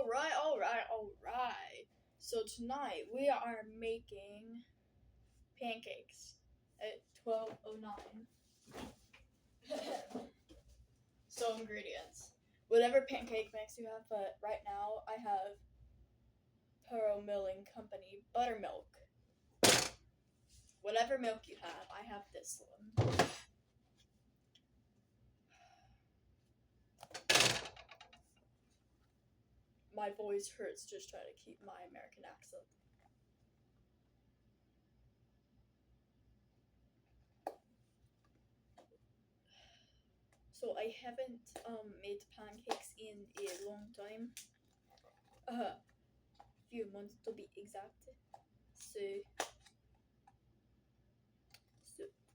Alright. So tonight we are making pancakes at 12:09. So ingredients. Whatever pancake mix you have, but right now I have Pearl Milling Company buttermilk. Whatever milk you have, I have this one. My voice hurts just trying to keep my American accent. So I haven't made pancakes in a long time. Few months to be exact. So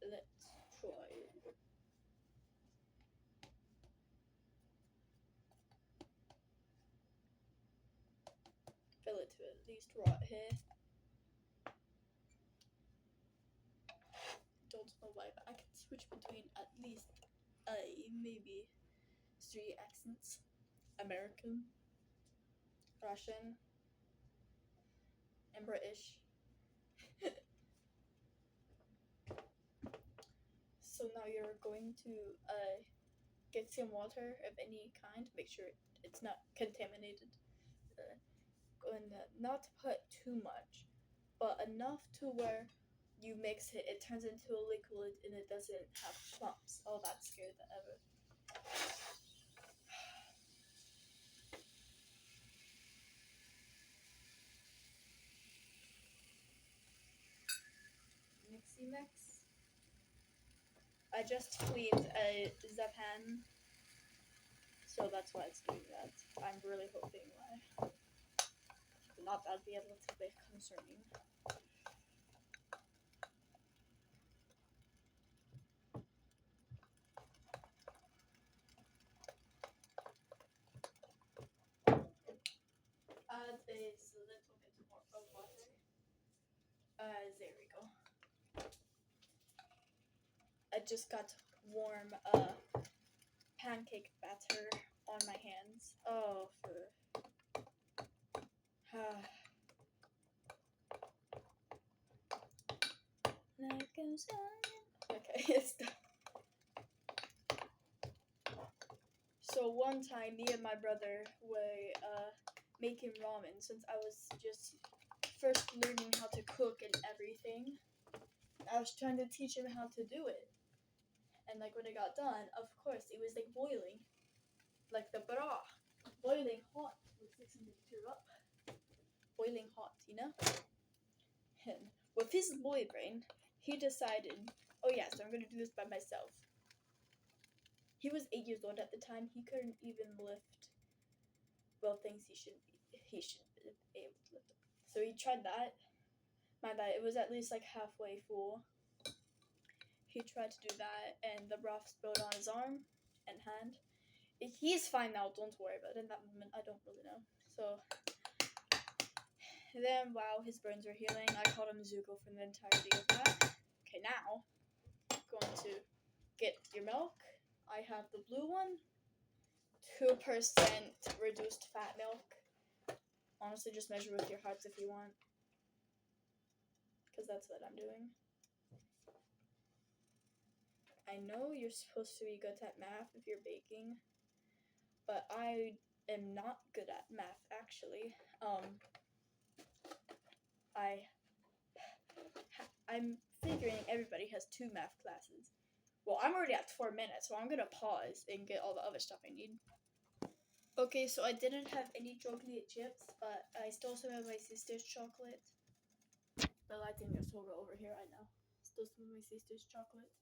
let's try it. Fill it to at least right here. Don't know why, but I can switch between at least maybe 3 accents: American, Russian, and British. So now you're going to get some water of any kind. Make sure it's not contaminated. And not put too much, but enough to where you mix it, it turns into a liquid and it doesn't have clumps. Oh, that's good ever. Mixy mix. I just cleaned the pan, so that's why it's doing that. I'm really hoping why. Not that'd be a little bit concerning. Add a little bit more of water. There we go. I just got warm pancake batter on my hands. Oh, okay, it's done. So one time, me and my brother were making ramen since I was just first learning how to cook and everything. I was trying to teach him how to do it. And like when it got done, of course, it was like boiling. Like the broth. Boiling hot. Looks like something threw up. Boiling hot, you know? And with his boy brain, he decided, oh yeah, so I'm gonna do this by myself. He was 8 years old at the time. He couldn't even lift, well, things he should be able to lift. So he tried that. My bad, it was at least like halfway full. He tried to do that, and the broth spilled on his arm and hand. He's fine now, don't worry, but in that moment, I don't really know. So then, while his burns were healing, I called him Zuko for the entirety of that. Okay, now, going to get your milk. I have the blue one, 2% reduced fat milk. Honestly, just measure with your hearts if you want, because that's what I'm doing. I know you're supposed to be good at math if you're baking, but I am not good at math, actually. I'm figuring everybody has 2 math classes. Well, I'm already at 4 minutes, so I'm gonna pause and get all the other stuff I need. Okay, so I didn't have any chocolate chips, but I stole some of my sister's chocolate. The lighting is so over here, I know. Stole some of my sister's chocolate.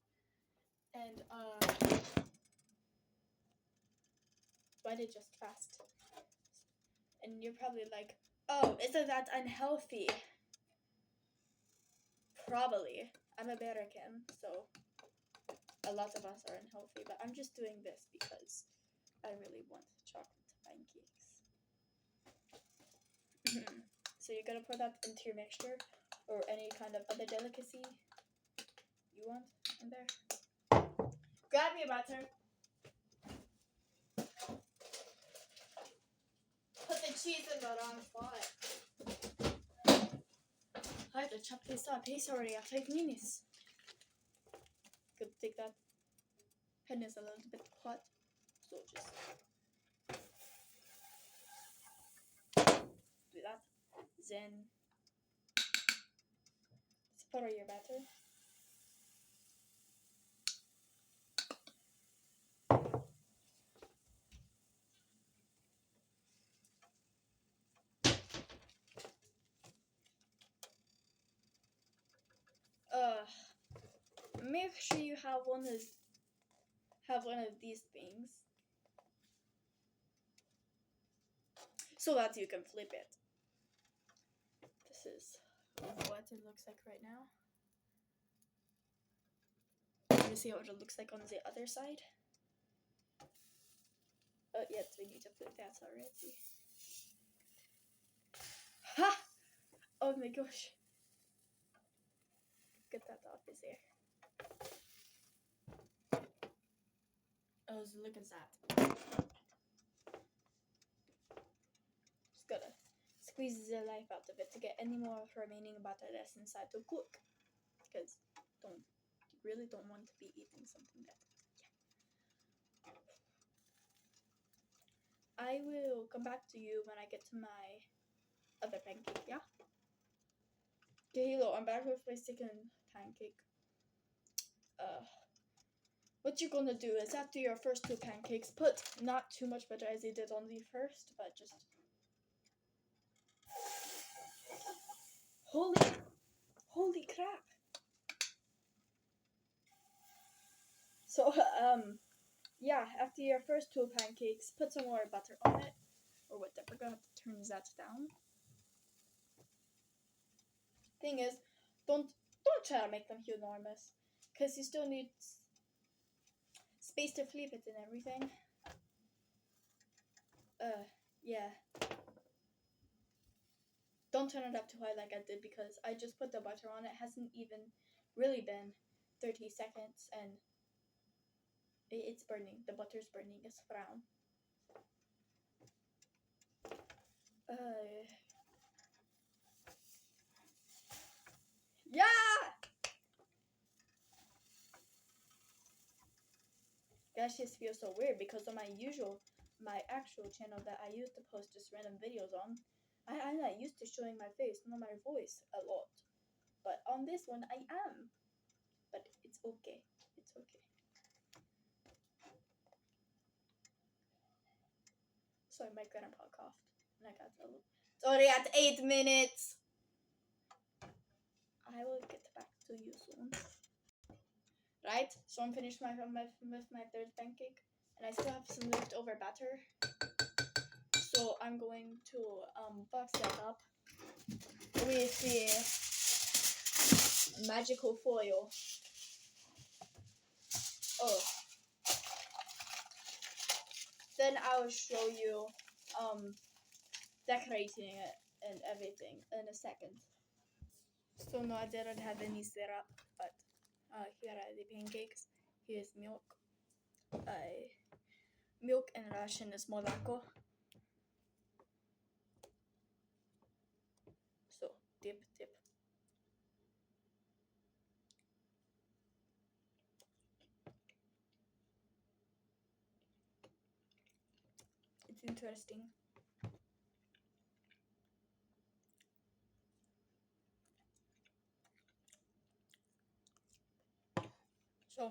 And, why did just fast? And you're probably like, oh, isn't that unhealthy? Probably. I'm American, so a lot of us are unhealthy, but I'm just doing this because I really want chocolate pancakes. So you're gonna pour that into your mixture or any kind of other delicacy you want in there. Grab me a butter. Put the cheese in the wrong spot. I have to chop this up. It's already at 5 minutes. Could take that. Pen is a little bit hot, so just do that. Then sputter your batter. Make sure you have one of these things so that you can flip it. This is what it looks like right now. You see what it looks like on the other side? Yes, we need to flip that already. Ha! Oh my gosh. Get that off his there. Oh, so look at that. Just gotta squeeze the life out of it to get any more remaining butter that's inside to cook. Because you really don't want to be eating something that. Yeah. I will come back to you when I get to my other pancake, yeah? Okay, hello, I'm back with my second pancake. What you're gonna do is after your first 2 pancakes, put not too much butter as you did on the first, but just holy crap. So yeah, after your first 2 pancakes, put some more butter on it or whatever. We're gonna have to turn that down. Thing is, don't try to make them enormous, because you still need space to flip it and everything. Yeah. Don't turn it up too high like I did, because I just put the butter on. It hasn't even really been 30 seconds and it's burning. The butter's burning. It's brown. Yeah! That just feels so weird, because on my actual channel that I used to post just random videos on, I'm not used to showing my face nor my voice a lot. But on this one, I am. But it's okay. It's okay. Sorry, my grandpa coughed. And I got a little. It's already at 8 minutes. I will get back to you soon. Right? So I'm finished with my third pancake. And I still have some leftover batter. So I'm going to box that up with the magical foil. Oh. Then I'll show you decorating it and everything in a second. So no, I didn't have any syrup, but here are the pancakes. Here's milk. Milk in Russian is molako. So dip. It's interesting. So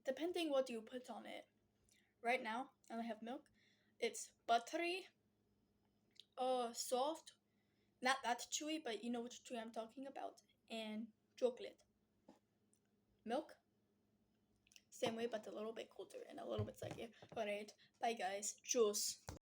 depending what you put on it. Right now, I have milk. It's buttery, soft, not that chewy, but you know which chewy I'm talking about, and chocolate. Milk, same way, but a little bit colder and a little bit soggy. Alright, bye guys. Cheers.